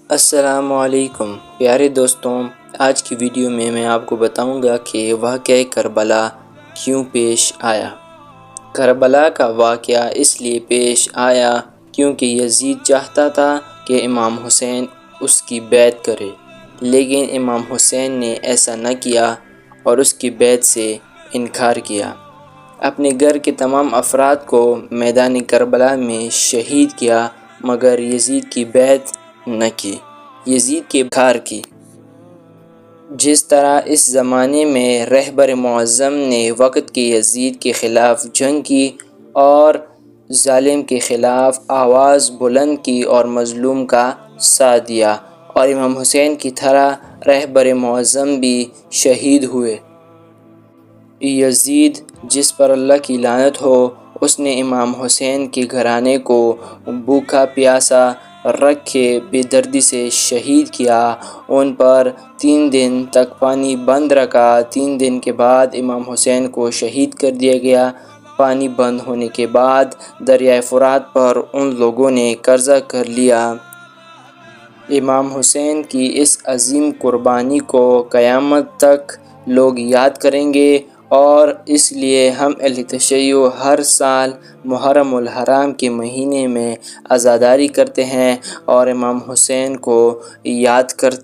السلام علیکم پیارے دوستوں، آج کی ویڈیو میں آپ کو بتاؤں گا کہ واقعہ کربلا کیوں پیش آیا۔ کربلا کا واقعہ اس لیے پیش آیا کیونکہ یزید چاہتا تھا کہ امام حسین اس کی بیعت کرے، لیکن امام حسین نے ایسا نہ کیا اور اس کی بیعت سے انکار کیا۔ اپنے گھر کے تمام افراد کو میدان کربلا میں شہید کیا، مگر یزید کی بیعت نہ کی، یزید کے انکار کی۔ جس طرح اس زمانے میں رہبر معظم نے وقت کے یزید کے خلاف جنگ کی اور ظالم کے خلاف آواز بلند کی اور مظلوم کا ساتھ دیا، اور امام حسین کی طرح رہبر معظم بھی شہید ہوئے۔ یزید، جس پر اللہ کی لعنت ہو، اس نے امام حسین کے گھرانے کو بھوکا پیاسا رکھ کے بے دردی سے شہید کیا۔ ان پر 3 دن تک پانی بند رکھا۔ 3 دن کے بعد امام حسین کو شہید کر دیا گیا۔ پانی بند ہونے کے بعد دریائے فرات پر ان لوگوں نے قبضہ کر لیا۔ امام حسین کی اس عظیم قربانی کو قیامت تک لوگ یاد کریں گے، اور اس لیے ہم اہل تشیع ہر سال محرم الحرام کے مہینے میں عزاداری کرتے ہیں اور امام حسین کو یاد کرتے ہیں۔